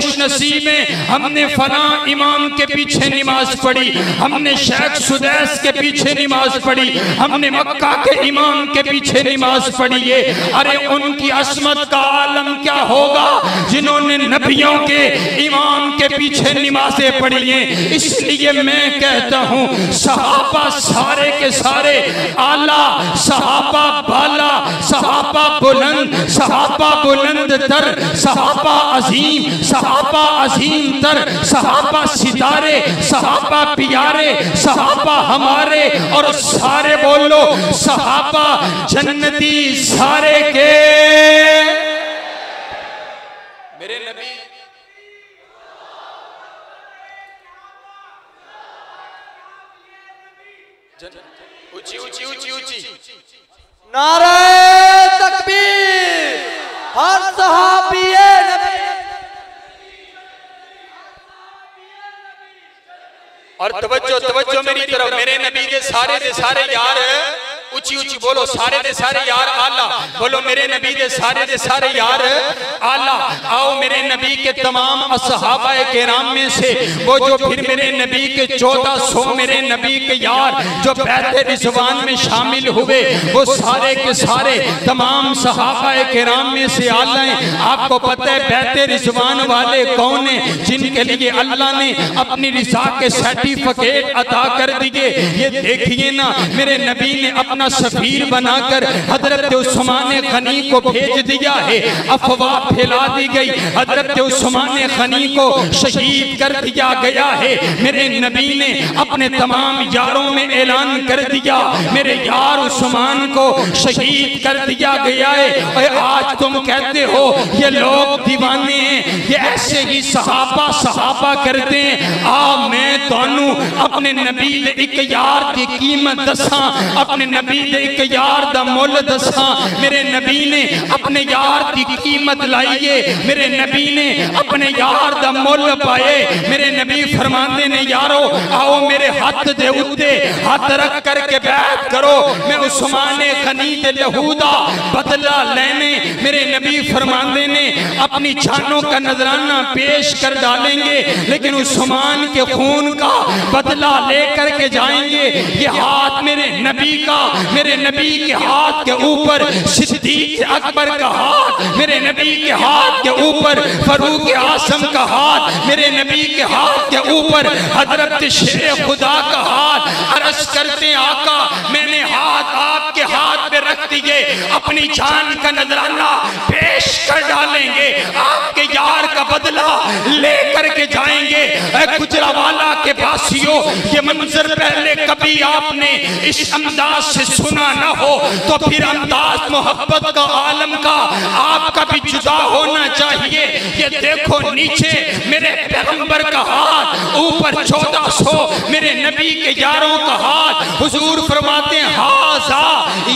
खुशनसीब हैं, हमने फला इमाम के पीछे नमाज पढ़ी, हमने शेख सुदैस के पीछे नमाज पढ़ी, हमने मक्का के इमाम के पीछे नमाज पढ़ी है। अरे उनकी असमत का आलम क्या होगा जिन्होंने नबियों के इमाम के पीछे नमाजें पढ़ी हैं। इसलिए मैं कहता हूँ सहाबा सारे के सारे आला, सहाबा बाला, सहाबा बुलंद, सहाबा बुलंद तर, सहाबा अजीम तर, सहाबा सितारे, सहाबा प्यारे, सहाबा हमारे, और सारे बोलो सहाबा जन्नती सारे के। मेरे नबी ऊंची ऊंची ऊंची ऊंची नारे तकबीर, हर सहाबी नबी। और तवज्जो तवज्जो मेरी तरफ, मेरे नबी के सारे यार ऊंची ऊंची बोलो, सारे दे सारे यार आला बोलो, मेरे नबी दे सारे यार आला। आओ मेरे नबी के तमाम असहाबाए किराम में से वो जो फिर मेरे नबी के 1400 मेरे नबी के यार जो बैते रिजवान में शामिल हुए, वो सारे के सारे तमाम सहाबाए किराम में से आला हैं। आपको पता है बैते रिजवान वाले कौन हैं? जिनके लिए अल्लाह ने अपनी रिजा के सर्टिफिकेट अता कर दिए। ये देखिए ना, मेरे नबी ने अपना सफीर बनाकर हजरत उस्मान गनी को भेज दिया है। अफवाह फैला दी गई, हजरत उस्मान गनी को शहीद कर दिया गया है। मेरे नबी ने अपने तमाम यारों में ऐलान कर दिया, मेरे यार उस्मान को शहीद कर दिया गया है। और आज तुम कहते हो ये लोग दीवाने हैं, ये ऐसे ही सहाबा करते हैं। मैं दोनों अपने नबी दे एक यार की कीमत दसा, अपने नबी दे एक यार दा मुल दसा। मेरे नबी ने अपने यार की कीमत लाइए, मेरे नबी ने अपने यार दा मुल पाए। मेरे नबी फरमाते ने यारो आओ मेरे हाथ दे उत्ते हाथ रख करके बैठ करो, मैं उस्मान गनी दे लहू दा बदला लेने। मेरे नबी फरमाते ने अपनी जानों का नजराना पेश कर डालेंगे, लेकिन उस्मान के खून का बदला लेकर के जाएंगे। ये हाथ मेरे नबी का, मेरे नबी के हाथ के ऊपर सिद्दीक अकबर का हाथ, मेरे नबी के हाथ के ऊपर फारूक आजम का हाथ, मेरे नबी के हाथ के ऊपर हजरत शेर खुदा का हाथ। अर्ज करते आका मैंने हाथ आपके हाथ पे रख दिए, अपनी जान का नजराना पेश कर डालेंगे, आपके यार का बदला लेकर के जाएंगे। गुजरावाला के वासियों, ये मंजर पहले कभी आपने इस अंदाज से सुना ना हो तो फिर अंदाज मोहब्बत का आलम का आपका भी जुदा होना चाहिए। ये देखो नीचे मेरे पैगंबर का हाथ, ऊपर 1400 मेरे नबी के यारों का हाथ। हुजूर फरमाते हैं हाज़ा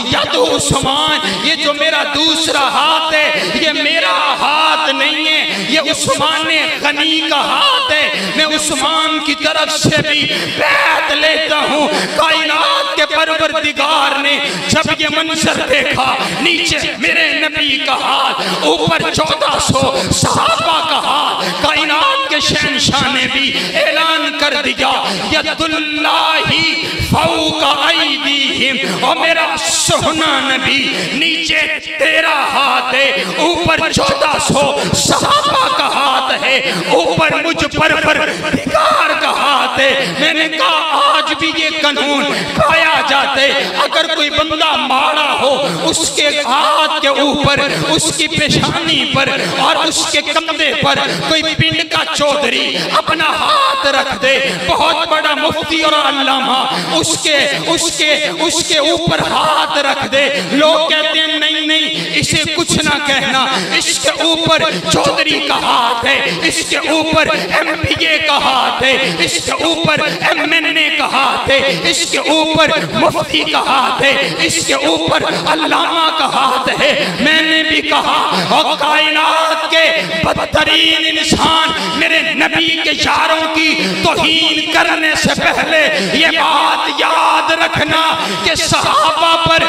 यद उस्मान, ये जो मेरा दूसरा हाथ है ये मेरा हाथ नहीं है, ये उस्मान गनी का हाथ है। मैं उस्मान की तरफ से भी बैत लेता हूँ। कायनात के परवरदिगार ने जब ये मंजर देखा, नीचे मेरे नबी का हाथ, ऊपर 1400 सहाबा का हाथ, कायनात के शहंशाह ने भी ऐलान कर दिया यदुल्लाही फौका ऐदीहिम, और मेरा सोहना नबी नीचे तेरा हाथ है, ऊपर 1400 सहाबा का हाथ है, ऊपर मुझ परवरदिगार का हाथ है। मैंने कहा आज भी ये कानून पाया जाते, अगर कोई बंदा मारा हो उसके हाथ के ऊपर, उसकी पेशानी पर और उसके कंधे पर कोई पिंड का चौधरी अपना हाथ रख दे, बहुत बड़ा मुफ्ती और अल्लामा उसके उसके उसके ऊपर हाथ रख दे, लोग कहते हैं नहीं नहीं इसे कुछ ना कहना, इसके ऊपर चौधरी का हाथ है, इसके ऊपर MBA का हाथ है, इसके ऊपर MNA का हाथ है, इसके ऊपर मुफ्ती का हाथ है, इसके ऊपर अल्लामा का हाथ है। मैंने भी कहा और कायनात के बदतरीन इंसान मेरे नबी के यारों की तौहीन करने से पहले ये बात याद रखना कि सहाबा पर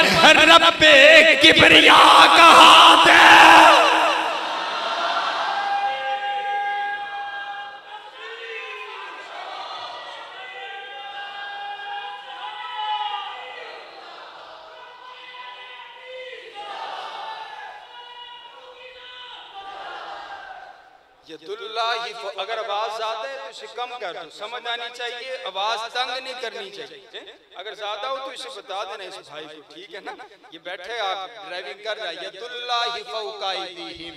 रब्बे किबरिया का हाथ है। यदुल्लाहि अगर आवाज ज्यादा है तो इसे कम कर दो, समझ आनी चाहिए, आवाज तंग नहीं करनी चाहिए। अगर ज्यादा हो तो इसे बता देना इस भाई को, ठीक है ना। ये बैठे आप ड्राइविंग कर रहा है, यदुल्लाहि फौका अयदीहिम,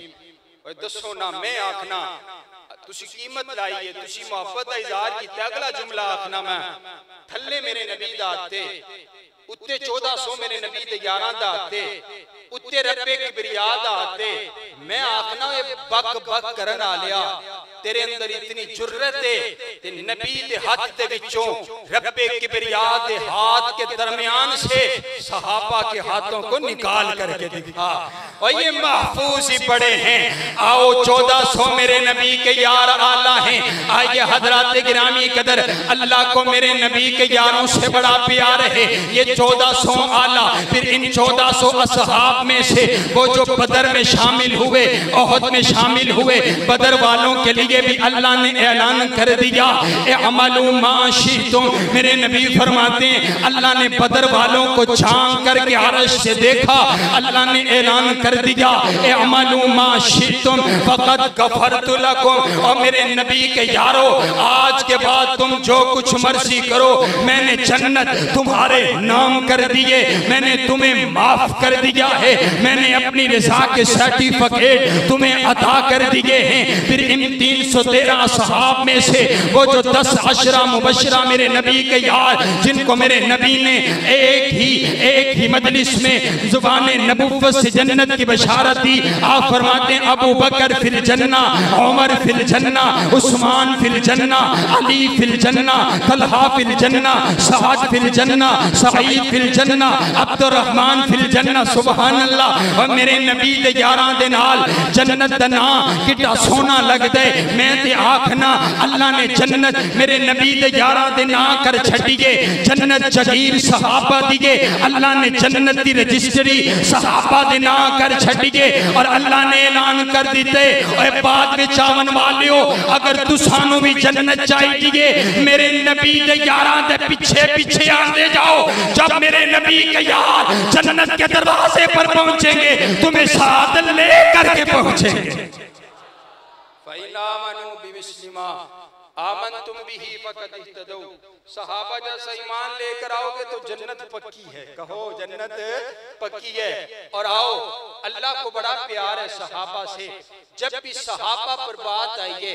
और दसो ना मैं आखना तुसी कीमत लाई है, तुसी मोहब्बत का इजहार किया, अगला जुमला आखना मैं थल्ले मेरे नबी दा आते उत्ते 1400 मेरे नबी दे यारां दा आते उत्ते रब्बे किबरिया दा आते, मैं आखना ये बक बक करन आलिया तेरे अंदर इतनी जुर्रत है ते नबी दे हाथ दे विचों रब्बे किबरिया दे हाथ के दरमियान से सहाबा के हाथों को निकाल करके दिखा, और ये महफूज ही पड़े हैं। आओ 1400 मेरे नबी के यार आला हैं, आइए हजरात गिरामी कदर, अल्लाह को मेरे नबी के यारों से बड़ा प्यार है। ये 1400 आला, फिर इन 1400 असहाब में से वो जो बदर में शामिल हुए, ओहद में शामिल हुए, बदर वालों के लिए भी अल्लाह ने ऐलान कर दिया, ए अमलू माशितुम, मेरे नबी फरमाते हैं अल्लाह ने बदर वालों को झांक करके अर्श से देखा, अल्लाह ने ऐलान कर दिया, ए अमलू माशितुम फकद गफरतु लकुम, और मेरे नबी के यारों आज के बाद तुम जो कुछ मर्जी करो, मैंने जन्नत तुम्हारे नाम कर दिए, मैंने तुम्हें माफ कर दिया है, मैंने अपनी रज़ा के सर्टिफिकेट तुम्हें अता कर दिए हैं। फिर इन 313 सहाब में से वो जो 10 अशरा मुबशरा मेरे नबी के यार, जिनको मेरे नबी ने एक ही मजलिस में जुबान नबुव्वत से जन्नत की बशारत दी। आप फरमाते हैं अबू बकर फिल जन्ना, उमर फिल जन्ना, उस्मान फिल जन्ना, अली फिल जन्ना, तलहा फिल जन्ना, सअद फिल जन्ना, सईद फिल जन्ना, अब्दुर्रहमान फिल जन्ना। सुभान अल्लाह। और मेरे नबी दे यारां दे नाल जन्नत दा नाम कितना सोना लगदा है। मैं ते आखना अल्लाह ने जन्नत मेरे नबी दे यारां दे नाम कर छड्डीए, जन्नत जगीर सहाबा दिए, अल्लाह ने जन्नत दी रजिस्ट्री सहाबा दे नाम कर छड्डीए, और अल्लाह ने ऐलान कर दिते ओए बाद विच आवन वालियो अगर तुसानू भी जन्नत चाहिए मेरे नबी दे यारां दे पीछे पीछे आंदे जाओ। जब मेरे नबी के यार जन्नत के दरवाजे पर पहुंचेंगे तुम्हें साथ ले करके पहुंचेंगे। आमन तुम भी ही फकत इhtदौ, सहाबा जैसा ईमान लेकर आओगे तो जन्नत पक्की है। कहो जन्नत पक्की है। और आओ अल्लाह को बड़ा प्यार है सहाबा से। जब भी सहाबा पर बात आई है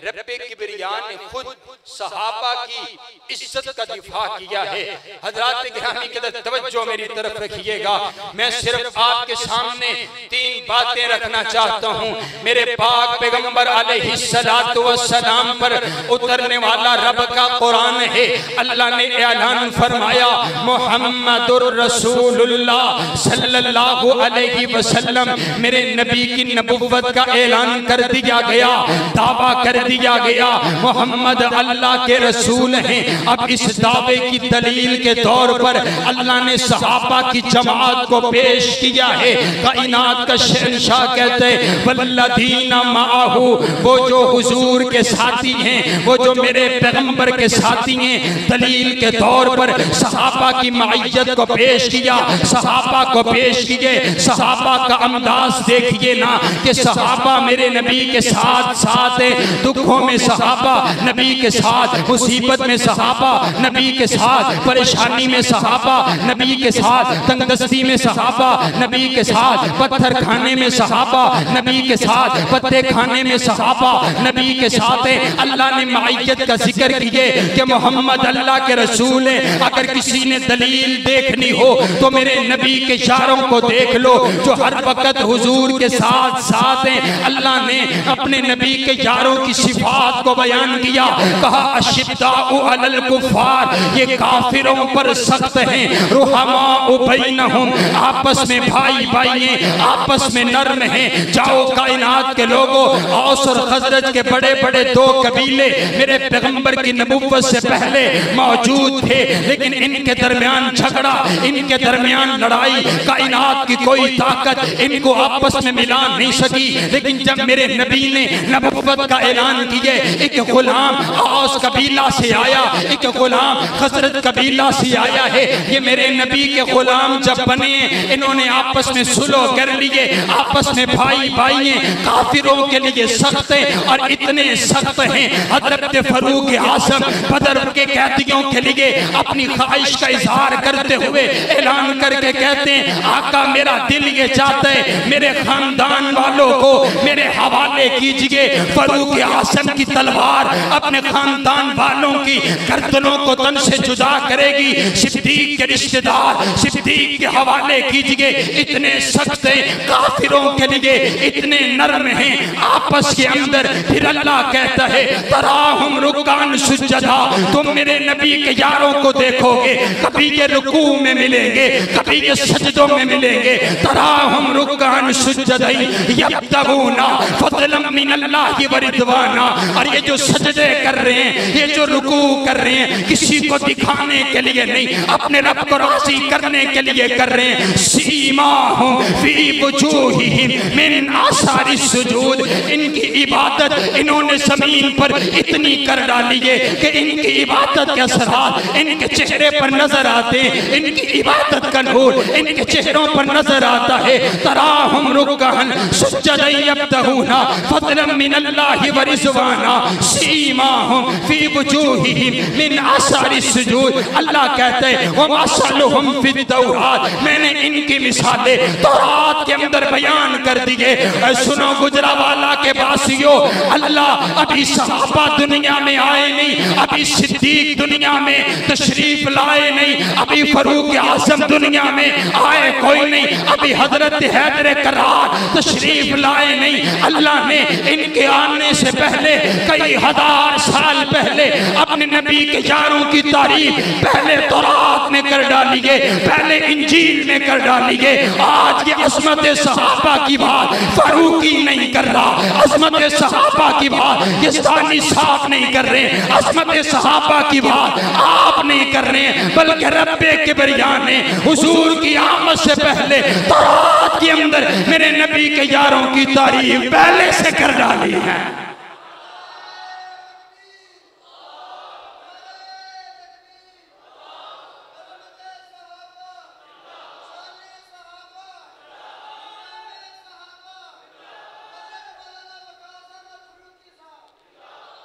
रब्बे किबरिया ने खुद सहाबा की इज्जत का दिफा किया है। हजरात गिरामी के तवज्जो मेरी तरफ रखिएगा। मैं सिर्फ आपके सामने 3 बातें रखना चाहता हूँ। मेरे पाक पैगंबर अलैहिस्सलातु वस्सलाम पर उतरने वाला रब का कुरान है। अल्लाह ने ऐलान फरमाया मुहम्मदुर रसूलुल्लाह सल्लल्लाहु अलैहि वसल्लम, मेरे नबी की नबुव्वत का ऐलान कर दिया गया, दावा कर दिया गया मोहम्मद अल्लाह के रसूल हैं। अब इस दावे की दलील के तौर पर अल्लाह ने सहाबा की जमात को पेश किया है। कायनात का शहंशाह कहते वल्लदीना माहू, वो जो हुजूर के साथी हैं, वो जो मेरे पैगंबर के साथी हैं। दलील के तौर पर सहाबा की माइयत को पेश किया, सहाबा को पेश किए। सहाबा का अंदाज देखिए ना कि सहाबा मेरे नबी के साथ साथ है। दुखों में सहाबा नबी के साथ, मुसीबत में सहाबा नबी के साथ, परेशानी में सहाबा नबी के साथ, तंगदस्ती में सहाबा नबी के साथ, पत्थर खाने में सहाबा नबी के साथ, पत्ते खाने में सहाबा नबी के साथ है। अल्लाह ने माइयत का जिक्र किए कि मोहम्मद अल्लाह के रसूल है। अगर किसी ने दलील देखनी हो तो मेरे नबी के इशारों को देख लो जो हर वक्त हुजूर के साथ साथ हैं। अल्लाह ने अपने नबी के यारों की सिफात को बयान किया, कहा अशिद्दाउ अलल कुफ्फार, ये काफिरों पर सख्त हैं। रुहमाउ बैनहुम, आपस में भाई भाई हैं, आपस में नर्म हैं। जाओ कायनात के लोगों, औस और खजरज के बड़े बड़े 2 कबीले मेरे पैगंबर की नबुव्वत से पहले मौजूद थे, लेकिन इनके दरमियान झगड़ा, इनके दरमियान लड़ाई, कायनात की कोई ताकत इनको आपस में मिला नहीं सकी। लेकिन जब मेरे नबी ने नबुव्वत का ऐलान किया, एक गुलाम औस कबीला से आया, एक गुलाम खजरत कबीला से आया है, ये मेरे नबी के गुलाम जब बने इन्होंने आपस में सुलह कर लिए, आपस में भाई भाई हैं, काफिरों के लिए सख्त हैं और इतने सख्त हैं हजरत फरूक आज़म बदर के कैदियों के लिए अपनी ख्वाहिश का इजहार करते हुए ऐलान करके कहते हैं, आका मेरा दिल ये चाहता है मेरे खानदान वालों को मेरे हवाले कीजिए। फरूक आज़म की तलवार अपने खानदान वालों की गर्दनों को तन से जुदा करेगी, सिद्दीक के रिश्तेदार सिद्दीक के हवाले कीजिए। इतने सख्त हैं काफिरों के लिए, इतने नरम हैं आपस के अंदर। फिर अल्लाह कहता है तराहुम रुकान सुजदा, तुम मेरे नबी के यारों को देखोगे, कभी ये रुकू में मिलेंगे, कभी ये सजदों में मिलेंगे। तराहुम रुकान सुजदा यब्तगूना फज़लन मिनल्लाहि व रिदवाना, और ये जो सजदे कर रहे हैं, ये जो रुकू कर रहे हैं, किसी को दिखाने के लिए नहीं, अपने रब को राज़ी करने के लिए कर रहे हैं। सीमाहुम फी वजूहिहिम मिन आसारि सुजूद, इनकी इबादत इन्होंने जमीन पर इतनी कर डाली है कि इनकी इबादत के असरात इनके चेहरे पर नजर आते हैं, इनकी इबादत का नूर इनके चेहरों पर नजर आता है। तराहुम रुकअन सुज्जदन यब्तगूना फज़लन मिनल्लाहि व रिज़वाना सीमाहुम फी वजूहिहिम मिन आसारि सुजूद। अल्लाह कहते हैं व मसलुहुम फी तौरात, मैंने इनकी मिसालें तौरात के अंदर बयान कर दी है। सुनो गुजरावाला के वासियों, अल्लाह अभी सहाबा दुनिया में आए नहीं, अभी सिद्दीक दुनिया में तशरीफ लाए नहीं, अभी फरूक आज़म दुनिया में आए कोई नहीं, अभी हजरत हैदर करार तशरीफ लाए नहीं। अल्लाह ने इनके आने से पहले कई हजार साल पहले अपने नबी के यारों की तारीफ पहले तौरात में कर डाली है, पहले इंजील में कर डाली है। आज ये अज़मत सहाबा की बात फरूकी नहीं कर रहा, अज़मत सहाबा की बात ये सानी साफ नहीं कर रहे, अज़मत सहाबा की बात आप नहीं कर रहे हैं, बल्कि रब्बे किबरिया ने हुजूर की आमद से पहले तौरात के अंदर मेरे नबी के यारों की तारीफ पहले से कर डाली है।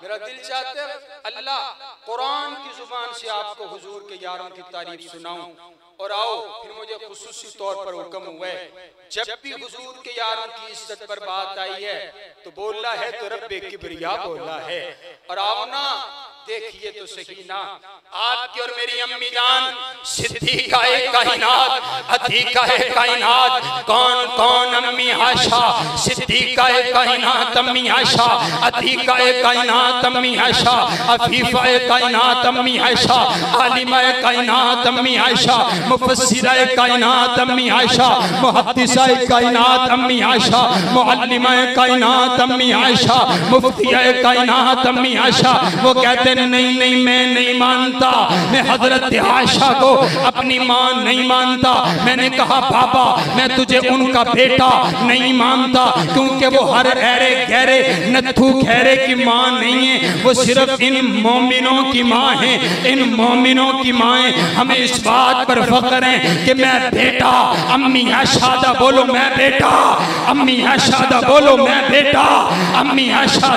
मेरा दिल चाहता है अल्लाह कुरान की जुबान से आपको हुजूर के यारों की तारीफ सुनाऊं। और आओ फिर मुझे खुसूसी तौर पर हुक्म हुआ है, जब भी हुजूर के यारों की इज्जत पर बात आई है तो बोला है तो रब्बे किबरिया बोला है। और आओ ना देखिए तो सही ना, आपकी और मेरी अम्मी जान सिद्दीका कायनात अतीका कायनात, कौन कौन अम्मी आयशा सिद्दीका कायनात अम्मी आयशा, अतीका कायनात अम्मी आयशा, अफीफा कायनात अम्मी आयशा, आलिमा कायनात अम्मी आयशा, मुफस्सिरा कायनात अम्मी आयशा, मुहद्दिसा कायनात अम्मी आयशा, मुअल्लिमा कायनात अम्मी आयशा, मुफ्तिया कायनात अम्मी आयशा। वो कहते नहीं नहीं मैं नहीं मानता, मैं हजरत आयशा को अपनी मां नहीं मानता। मैंने कहा बाबा मैं तुझे उनका बेटा नहीं मानता, क्योंकि वो हर ऐरे गहरे नथु खैरे की मां नहीं है, वो सिर्फ इन मोमिनों की मां है, इन मोमिनों की माएँ। हमें इस बात पर फख्र है कि मैं बेटा, अम्मी आयशा बोलो मैं बेटा, अम्मी आयशा बोलो मैं बेटा, अम्मी आयशा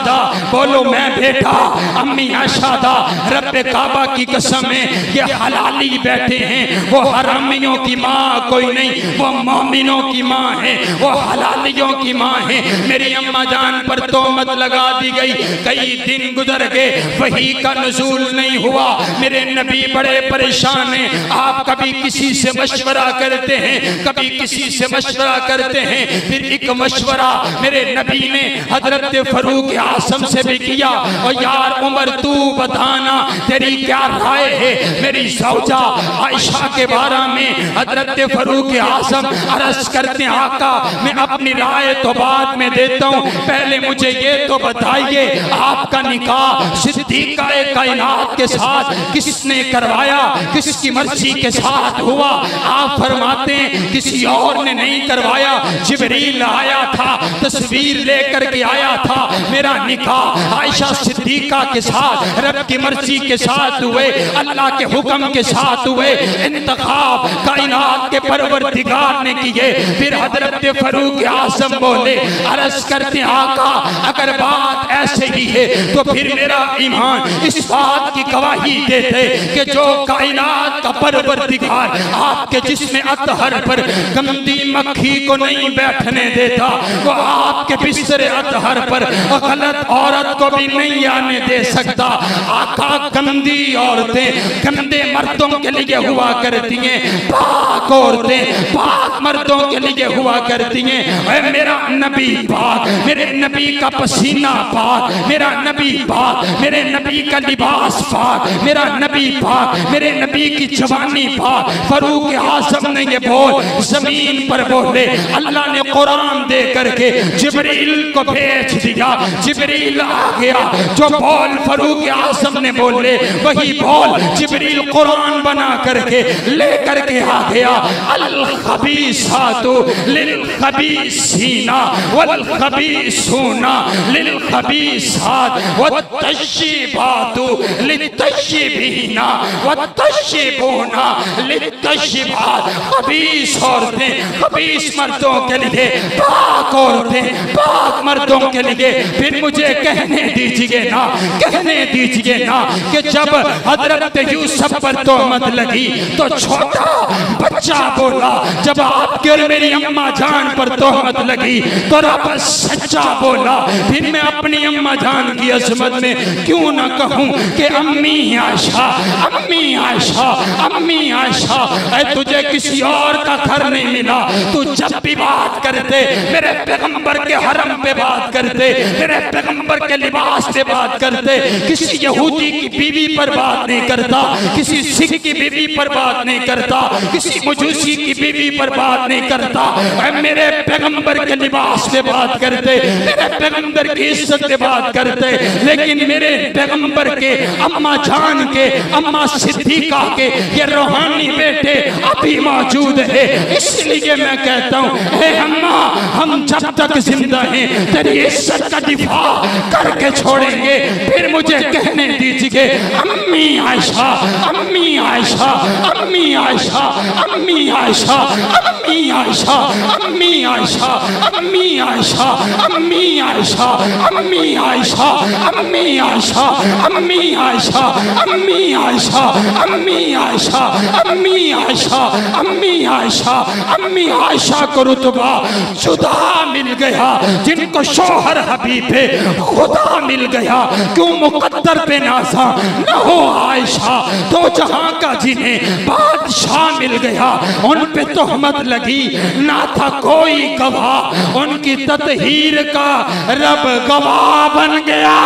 बोलो मैं बेटा, अम्मी आयशा रब्बे काबा की कसम है ये हलाली बैठे हैं, वो हरामियों की माँ कोई नहीं, वो मोमिनों की माँ है, वो हलालियों की माँ है। मेरी अम्मा जान पर तोहमत लगा दी गई, कई दिन गुजर गए वही का नुज़ूल नहीं हुआ। मेरे नबी बड़े परेशान हैं। आप कभी किसी से मशवरा करते हैं, कभी किसी से मशवरा करते हैं, फिर एक मशवरा मेरे नबी ने हजरत फरूक आज़म से भी किया। और यार उमर तू बताना तेरी क्या राय है मेरी ज़ौजा आयशा के बारे में। हजरत फारूक आज़म अर्ज़ करते हैं आका मैं अपनी राय तो बाद में देता हूँ, पहले मुझे ये तो बताइए आपका निकाह सिद्दीक़ा कायनात के साथ किसने करवाया, किसकी मर्जी के साथ हुआ? आप फरमाते हैं किसी और ने नहीं करवाया, जिब्रील आया था, तस्वीर लेकर के आया था। मेरा निकाह आयशा सिद्दीक़ा के साथ रब की मर्जी के साथ हुए, अल्लाह के हुक्म के साथ हुए, इंतखाब कायनात के परवरदिगार ने किए। फिर हजरत फारूक आज़म बोले अर्ज़ करते आका अगर बात ऐसे ही है तो फिर मेरा ईमान इस बात की गवाही देते कि जो कायनात का परवरदिगार आपके जिस्म अतहर पर गंदी मक्खी को नहीं बैठने देता, वो आपके बिस्तर अतहर पर गलत औरत को भी नहीं आने दे सकता। आका गंदी औरतें गंदे मर्दों के लिए हुआ करती हैं, पाक औरतें पाक मर्दों के लिए हुआ करती हैं। मेरा नबी पाक, मेरे नबी का पसीना पाक, मेरा नबी पाक, मेरे नबी का लिबास पाक, मेरा नबी पाक, मेरे नबी की जवानी पाक। फारूक आज़म ने ये बोल जमीन पर बोले, अल्लाह ने कुरान दे करके जिब्रील को भेज दिया, जिब्रील आ गया। जो बोल फारूक आज़म ने बोले वही बोल जिब्रील कुरान बना करके ले करके आ गया। अल खबीसातु लिल खबीसीना वल खबीसूना लिल खबीसात वत तश्शिबातु लित तश्शिबीना वत तश्शिबूना लित तश्शिबात। खबीस औरतें खबीस मर्दों के लिए, पाक औरतें पाक मर्दों के लिए। फिर मुझे कहने दीजिए ना, कहने दीजिए ना कि जब हजरत यूसुफ पर तोहमत लगी तो छोटा बच्चा बोला, जब आपके और मेरी अम्मा जान पर तोहमत लगी तो रब सच्चा बोला। फिर मैं अपनी अम्मा जान की अजमत में क्यों ना कहूं कि अम्मी आयशा, अम्मी आयशा, अम्मी आयशा। तुझे किसी और का घर नहीं मिला, तू जब भी बात करते मेरे पैगंबर के हरम पे बात करते, मेरे पैगंबर के लिबास पे बात करते, किसी यहूदी की बीवी पर बात नहीं करता, किसी सिख की बीवी पर बात नहीं करता, किसी मजूसी की बीवी पर बात नहीं करता। मेरे पैगंबर के लिबास पे बात करते, मेरे पैगंबर की इज्जत पे बात करते। लेकिन मेरे पैगंबर के अम्मा जान के, अम्मा सिद्दीक़ा के ये रूहानी बेटे अभी मौजूद है। इसलिए मैं कहता हूँ हे अम्मा, हम जब तक जिंदा हैं तेरी इज्जत का दिफा करके छोड़ेंगे। फिर मुझे कहने दीजिए अम्मी आयशा, अम्मी आयशा, अम्मी आयशा, अम्मी आयशा, अम्मी आयशा, अम्मी आयशा, अम्मी आयशा, अम्मी आयशा, अम्मी आयशा, अम्मी आयशा, अम्मी आयशा, अम्मी आयशा, अम्मी आयशा, अम्मी आयशा, अम्मी आयशा, अम्मी आयशा को रुतबा जुदा मिल गया। जिनको शोहर हबीब पे खुदा मिल गया, क्यों मुकद्दर पे नाज़ा न हो आयशा। तो जहां का जिन्हें बादशाह मिल गया, उन पे तोहमत लगी ना था कोई गवाह, उनकी ततहीर का रब गवाह बन गया।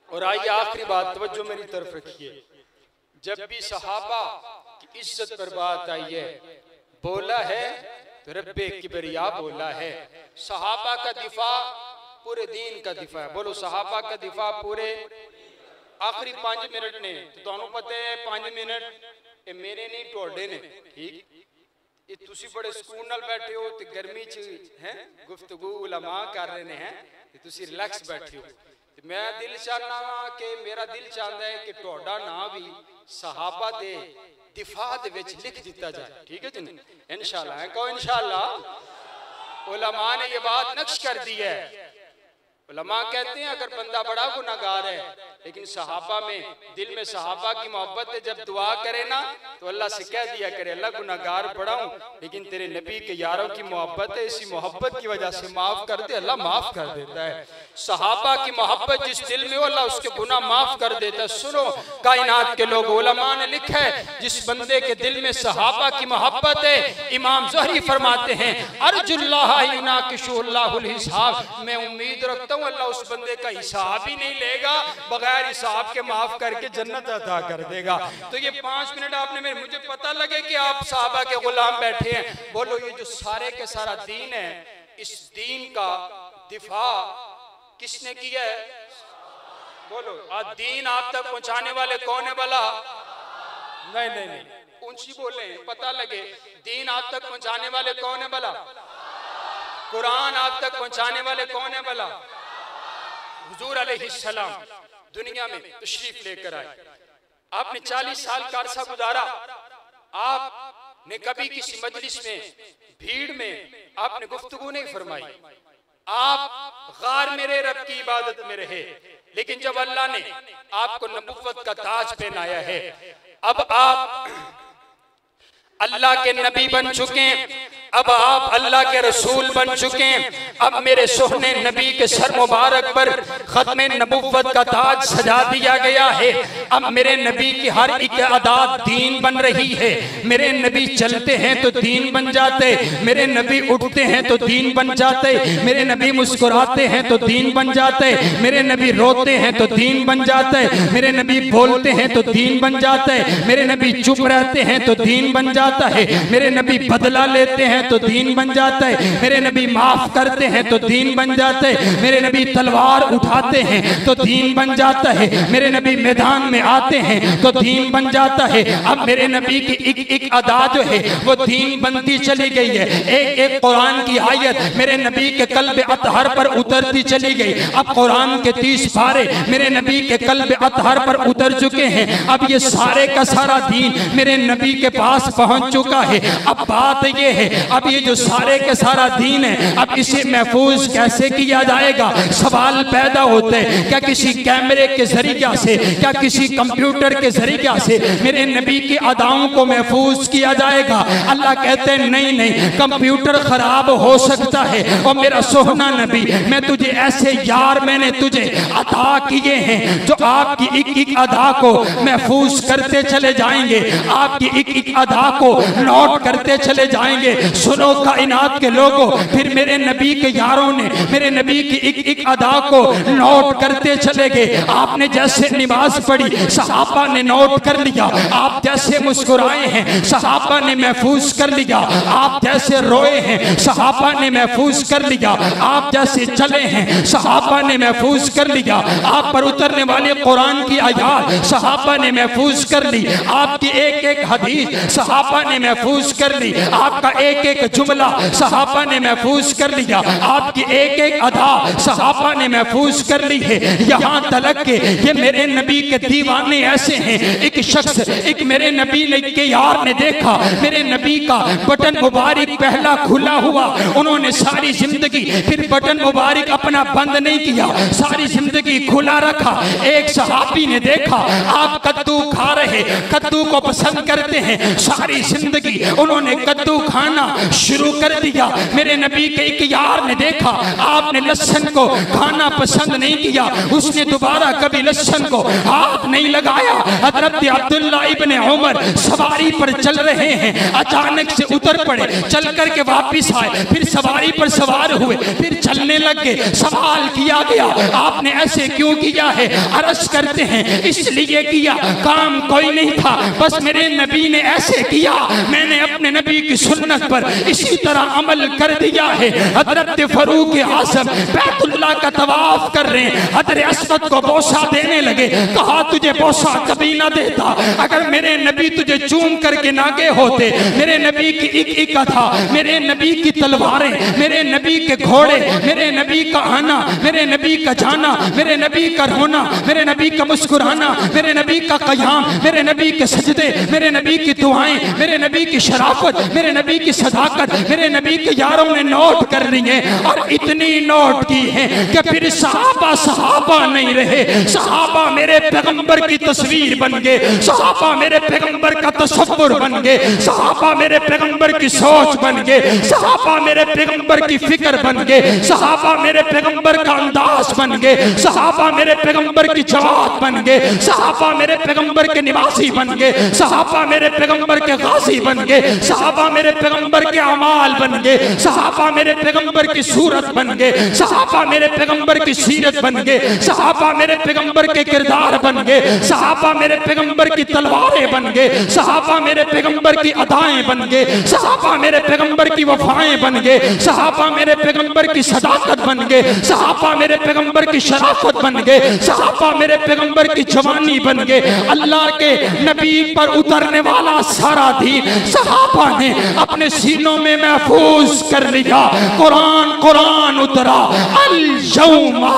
और आइए आखिरी बात तवज्जो मेरी तरफ रखिए। जब भी सहाबा की इज्जत पर बात आई है, बोला है तो रब्बे किबरिया बोला है। सहाबा का दिफा पूरे दीन का दिफा है। बोलो सहाबा का दिफा पूरे। आखिरी 5 मिनट ने तो ਤੁਹਾਨੂੰ पता है 5 मिनट ये मेरे नहीं टोडे ने, ठीक। ये तुसी बड़े सुकून नाल बैठे हो ते गर्मी च हैं गुफ्तगू उलमा कर रहे हैं, तुसी रिलैक्स बैठे हो। मैं दिल चाहना कि मेरा दिल चाहता है कि टोडा ना भी सहाबा दे दिफा दे विच लिख दिता जाए, ठीक है जी इंशाल्लाह। कहो इंशाल्लाह। उलमा ने ये बात नक्श कर दी है। उलमा कहते हैं अगर बंदा बड़ा गुनाहगार है लेकिन सहाबा में दिल में सहाबा की मोहब्बत है। जब दुआ करे ना तो अल्लाह से कह दिया करे अल्लाह गुनाहगार पड़ा हूं, लेकिन तेरे नबी के यारों की मोहब्बत है, इसी मोहब्बत की वजह से माफ कर दे। अल्लाह माफ कर देता है। सहाबा की मोहब्बत जिस दिल में हो अल्लाह उसके गुनाह माफ कर देता है। सुनो कायनात के लोग, उलमा ने लिखा है जिस बंदे के दिल में सहाबा की मोहब्बत है, इमाम ज़हरी फरमाते हैं अर्जुल्लाह युनाकिशुल्लाहुल हिसाब, मैं उम्मीद रखता हूँ अल्लाह उस बंदे का हिसाब ही नहीं लेगा, बगैर हिसाब के माफ करके जन्नत अता कर देगा। तो ये 5 मिनट आपने मुझे पता लगे कि आप सहाबा के गुलाम बैठे हैं। बोलो ये जो सारे के सारा दीन है, इस दीन का दिफा किसने किया है? बोलो आज दीन आप तक पहुंचाने वाले कौन है भला? नहीं नहीं नहीं, ऊंची बोले पता लगे। दीन आप तक पहुंचाने वाले कौन है भला? कुरान आप तक पहुंचाने वाले कौन है भला? हुजूर अलैहिस्सलाम दुनिया में तशरीफ लेकर आए। आपने 40 साल का अरसा गुजारा। आपने कभी किसी मजलिस में भीड़ में आपने गुफ्तगू नहीं फरमाई। आप गार मेरे रब की इबादत में रहे, लेकिन जब अल्लाह ने आपको नबुव्वत का ताज पहनाया है, अब आप अल्लाह के नबी बन चुके, अब आप अल्लाह के रसूल बन चुके। अब मेरे सोहने नबी के सर मुबारक पर खत्मे नबुव्वत का ताज सजा दिया गया है। अब मेरे नबी की हर एक अदात दीन बन रही है। मेरे नबी चलते हैं तो दीन बन जाते, मेरे नबी उठते हैं तो दीन बन जाते, मेरे नबी मुस्कुराते हैं तो दीन बन जाते, मेरे नबी रोते हैं तो दीन बन जाते, मेरे नबी बोलते हैं तो दीन बन जाते, मेरे नबी चुप रहते हैं तो दीन बन जाता है, मेरे नबी बदला लेते हैं तो दीन बन जाता है, मेरे नबी माफ करते हैं तो दीन बन जाते हैं, मेरे नबी तलवार उठाते हैं तो दीन बन जाता है, मेरे नबी मैदान में आते हैं तो दीन बन जाता है। अब मेरे नबी की एक एक अदा जो है वो दीन बनती चली गई है। एक एक कुरान की आयत मेरे नबी के कल्ब अतहर पर उतरती चली गई। अब कुरान के 30 पारे मेरे नबी के कल्ब अतहर पर उतर चुके हैं। अब ये सारे का सारा दीन मेरे नबी के पास पहुंच चुका है। अब बात ये है, अब ये जो सारे के सारा दीन है, अब इसे महफूज कैसे किया जाएगा? सवाल पैदा होते हैं, क्या किसी कैमरे के जरिया से, क्या किसी कंप्यूटर के जरिया से मेरे नबी की अदाओं को महफूज किया जाएगा? अल्लाह कहते हैं नहीं नहीं, कंप्यूटर खराब हो सकता है और मेरा सोहना नबी, मैं तुझे ऐसे यार मैंने तुझे अता किए हैं जो आपकी एक एक अदा को महफूज करते चले जाएंगे, आपकी एक एक अदा को नोट करते चले जाएंगे। सुनो कायनात के लोगों, फिर मेरे नबी के यारों ने मेरे नबी की एक एक अदा को नोट करते चले गए। आपने जैसे नमाज पढ़ी सहाबा ने नोट कर लिया, आप जैसे मुस्कुराए हैं सहाबा ने महफूज कर लिया, आप जैसे रोए हैं सहाबा ने महफूज कर लिया, आप जैसे चले हैं सहाबा ने महफूज कर लिया, आप पर उतरने वाले कुरान की आयत सहाबा ने महफूज कर ली, आपकी एक एक हदीस सहाबा ने महफूज कर ली, आपका एक एक जुमला सहाबा ने महफूज कर लिया, आपकी एक एक अदा सहाबा ने महफूज कर ली है। यहाँ तलक के ये मेरे नबी के दीवाने ऐसे हैं। एक शख्स, एक मेरे नबी ने के यार ने देखा मेरे नबी का बटन मुबारक पहला खुला हुआ, उन्होंने सारी जिंदगी फिर बटन मुबारक अपना बंद नहीं किया, सारी जिंदगी खुला रखा। एक सहाबी ने देखा आप कद्दू खा रहे, कद्दू को पसंद करते हैं, सारी जिंदगी उन्होंने कद्दू खाना शुरू कर दिया। मेरे नबी के एक यार ने देखा आपने लहसुन को खाना पसंद नहीं किया, उसने दोबारा कभी लहसुन को हाथ नहीं लगाया। हजरत अब्दुल्ला इब्ने उमर सवारी पर चल रहे हैं, अचानक से उतर पड़े, चल करके वापिस आए, फिर सवारी पर सवार हुए, फिर चलने लगे। सवाल किया गया आपने ऐसे क्यों किया है? अर्ज करते हैं इसलिए किया, काम कोई नहीं था, बस मेरे नबी ने ऐसे किया, मैंने अपने नबी की सुन्नत पर इसी तरह अमल कर दिया है। हजरत फरूक आज़म बैतुल्लाह का तवाफ कर रहे हैं, हजरत अस्वद को बोसा देने लगे, कहा तुझे बोसा कभी ना देता अगर मेरे नबी तुझे चूम करके ना गए होते। मेरे नबी की एक एक अदा, मेरे नबी की तलवारें, मेरे नबी के घोड़े, मेरे नबी का आना, मेरे नबी का जाना, मेरे नबी का रोना, मेरे नबी का मुस्कुराना, मेरे नबी का क़याम, मेरे नबी के सजदे, मेरे नबी की दुआएं, मेरे नबी की शराफत, मेरे नबी की सदाकत, मेरे नबी के यारों ने नोट कर ली है। हैं और इतनी नोट की हैं कि फिर सहाबा सहाबा नहीं रहे, सहाबा मेरे पैगंबर की तस्वीर बन गए, सहाबा मेरे पैगंबर का तसव्वुर बन गए, सहाबा मेरे पैगंबर की सोच बन गए, सहाबा मेरे पैगंबर की फिक्र बन गए, सहाबा मेरे पैगंबर का अंदाज बन गए, सहाबा मेरे पैगंबर की जवाब बन गए, सहाबा मेरे पैगंबर के निवासी बन गए, सहाबा मेरे पैगंबर के गाजी बन गए, सहाबा मेरे पैगंबर के अमाल बन गए, सहाबा मेरे पैगंबर की सूरत बन गए, सहाबा मेरे पैगंबर की सीरत बन गए, सहाबा मेरे पैगंबर के किरदार बन गए, सहाबा मेरे पैगंबर की तलवारें बन गए, सहाबा मेरे पैगंबर की अदाएं बन गए, सहाबा मेरे पैगंबर की वफाएं बन गए, सहाबा मेरे पैगंबर की सदाकत बन गए, सहाबा मेरे पैगंबर की शराफत बन गए, सहाबा मेरे पैगंबर की जवानी बन गए। अल्लाह के नबी पर उतरने वाला सारा दीन सहाबा ने अपने सीनों में महफूज कर लिया। कुरान कुरान उतरा, अल यौमा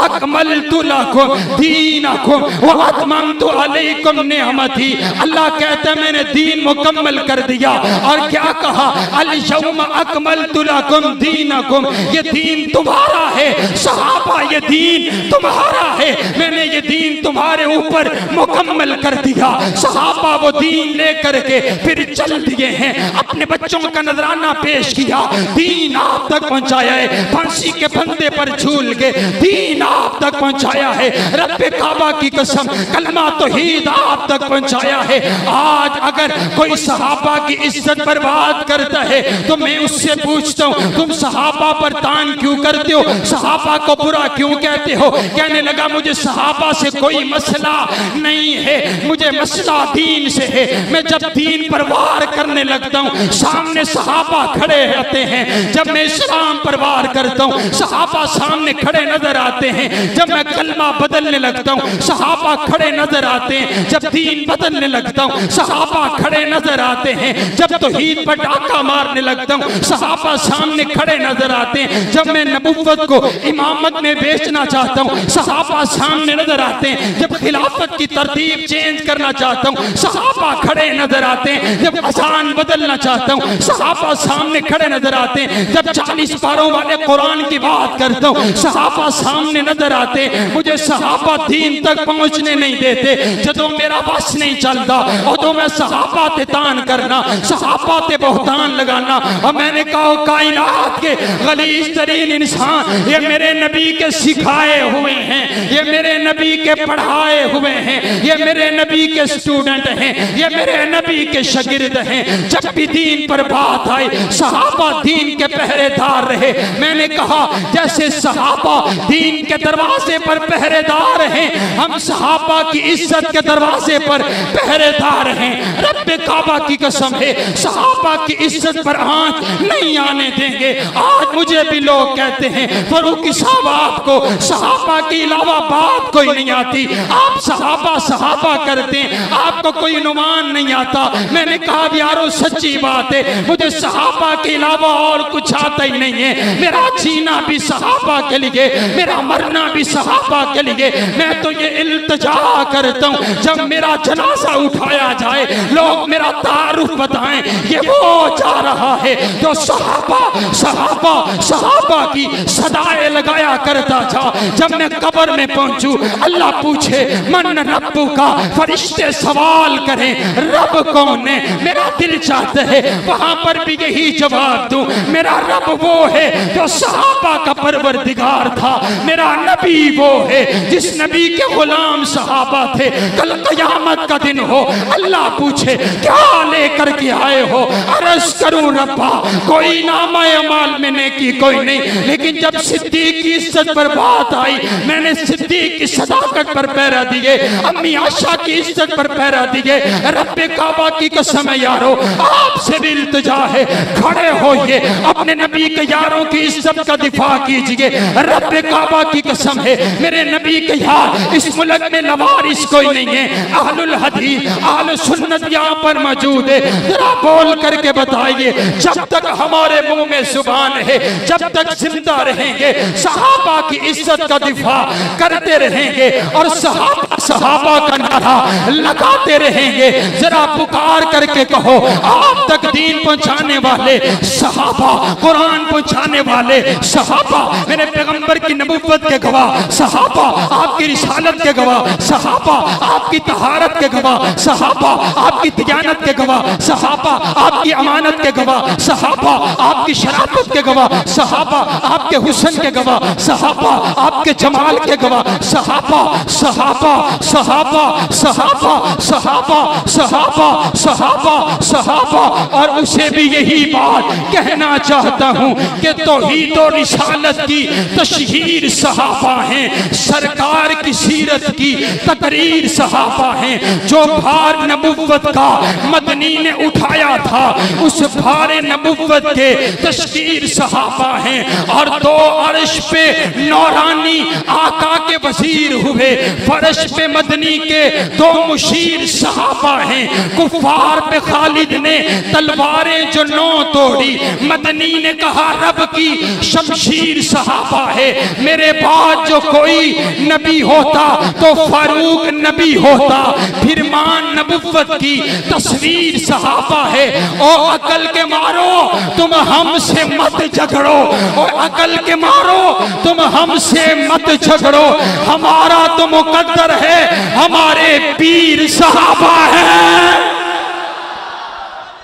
अकमलतु लकुम दीनकुम व अतममतु अलैकुम निअमती। अल्लाह कहता है मैंने दीन मुकम्मल कर दिया। और क्या कहा, अल यौमा अकमलतु लकुम दीनकुम, ये दीन तुम्हारा है सहाबा, ये दीन तुम्हारा है, मैंने ये दीन तुम्हारे ऊपर मुकम्मल कर दिया। सहाबा वो दीन लेकर के फिर चल दिए हैं, अपने बच्चों का नजराना पेश किया, दीन आप तक पहुंचाया है, फांसी के फंदे पर झूल के दीन आप तक पहुंचाया है, रब्बे काबा की कसम कलमा तौहीद आप तक पहुंचाया है। आज अगर कोई सहाबा की इज्जत बर्बाद करता है तो मैं उससे पूछता हूँ तुम सहाबा पर तान क्यों करते हो, सहाबा को बुरा क्यों कहते हो? कहने लगा मुझे सहाबा से कोई मसला नहीं है, मुझे मसला दीन से है। मैं जब दीन पर वार करने लगता हूँ सामने सहाबा खड़े रहते हैं, जब मैं इस्लाम पर वार करता हूँ सहाबा सामने खड़े नजर आते हैं, जब मैं कलमा बदलने लगता हूँ सहाबा खड़े नजर आते हैं, जब दीन बदलने लगता हूँ सहाबा खड़े नजर आते हैं, जब तौहीद पर डाका मारने लगता हूँ सहाबा सामने खड़े नजर आते हैं, जब मैं नबुव्वत को इमामत में बेचना चाहता हूँ सहाबा सामने नजर आते हैं, जब खिलाफत की तरतीब चेंज करना चाहता हूँ सहाबा खड़े नजर आते हैं, जब अजान बदलना चाहता हूँ सहाबा सामने खड़े नजर आते हैं, जब 40 पारों वाले कुरान की बात करता हूँ सहाबा सामने नजर आते हैं। मुझे सहाबा दीन तक पहुँचने नहीं देते, जदों मेरा बस नहीं चलता उदों मैं सहाबा ते तान करना, सहाबा ते बहतान लगाना। और मैंने कहा कायनात के गलीज तरीन इंसान ये मेरे नबी के सिखाए हुए हैं, ये मेरे नबी के पढ़ाए हुए हैं, ये मेरे नबी के स्टूडेंट हैं, ये मेरे नबी के शागिर्द हैं। जब भी दीन पर बात आई सहाबा दीन के पहरेदार रहे। मैंने कहा जैसे सहाबा दीन के दरवाजे पर पहरेदार हैं, हम सहाबा की इज्जत के दरवाजे पर पहरेदार हैं। रब्बे काबा की कसम है सहाबा की इज्जत पर आंच नहीं आने देंगे। आज मुझे भी लोग कहते हैं फरूकी साहब आपको सहाबा के अलावा बात कोई नहीं आती, आप सहाबा सहाबा करते हैं, आपको कोई नुमान नहीं आता। मैंने कहा यारो सच्ची बात है, मुझे सहाबा के अलावा और कुछ आता ही नहीं है। मेरा जीना भी सहाबा के लिए, मेरा मरना भी सहाबा के लिए। मैं तो ये इल्तिजा करता हूँ जब मेरा जनाजा उठाया जाए लोग मेरा तारुफ बताएं, ये वो जा रहा है जो सहाबा सहाबा सहाबा की सदाएं लगाया करता था। जब मैं कब्र में पहुंचूं अल्लाह पूछे मन रब्बु का, फरिश्ते सवाल करें रब कौन है, मेरा दिल चाहता है वहां पर भी यही जवाब दूं, मेरा रब वो है जो सहाबा का परवरदिगार था, मेरा नबी वो है जिस नबी के गुलाम सहाबा थे। कल क़यामत का दिन हो अल्लाह पूछे क्या लेकर के आए हो, अर्ज करूं रब्बा कोई नामा अमाल में नेकी कोई नहीं, लेकिन जब सिद्दीक की इज्जत पर बात आई मैंने सिद्दीक की सदाकत पर पहरा दिए, अम्मी आशा की इज्जत पर पहरा दिए। रब्बे काबा की कसम है यारो आपसे भी इल्तिजा है, खड़े होइए अपने नबी के यारों की इज्जत का दिफा कीजिए। रब्बे काबा की कसम है मेरे नबी के यार इस मुल्क में लवारिस कोई नहीं है, अहलुल हदीस अहलुल सुन्नत यहाँ पर मौजूद है। जरा बोल करके बताइए जब तक हमारे मुंह में जुबान है, जब तक जिंदा रहेंगे सहाबा की इज्जत का दिफा करते रहेंगे और सहाबा सहाबा का नारा लगाते रहेंगे। जरा पुकार करके कहो आप तक दीन पहुंचाने वाले सहाबा, कुरान पहुंचाने वाले सहाबा, मेरे पैगंबर की नबुव्वत के गवाह सहाबा, आपकी रिसालत के गवाह सहाबा, आपकी तहारत के गवाह सहाबा, आपकी दियानत के गवाह सहाबा, आपकी अमानत के गवाह सहाबा, आपकी शराफत के गवाह सहाबा, आपके हुस्न के गवाह सहाबा, आपके जमाल के गवाह सहाबा, सहाबा सहाबा सहाबा सहाबा सहाबा सहाबा सहाबा। और उसे भी यही बात कहना चाहता हूँ कि तौहीद और रिसालत की तशहीर सहाबा हैं, सरकार की सीरत की तकरीर सहाबा हैं। जो भार नबुव्वत का मदनी ने उठाया था, उस भार नबुव्वत के तशहीर सहाबा हैं। और दो अर्श पे नौरानी आका के वजीर हुए, फर्श पे मदनी के दो मुशीर सहाबा हैं। कुफार पे खालिद ने तलवारें जो नौ तोड़ी, मदनी ने कहा रब की शमशीर सहाबा है। मेरे बाद जो कोई नबी होता तो फारूक नबी होता। फिर मान नबुव्वत की तस्वीर सहाबा है। और अकल के मारो तुम हमसे मत झगड़ो, और अकल के मारो तुम हमसे मत झगड़ो। हमारा तो मुकद्दर है, हमारे पीर सहाबा है।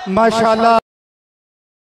माशाल्लाह।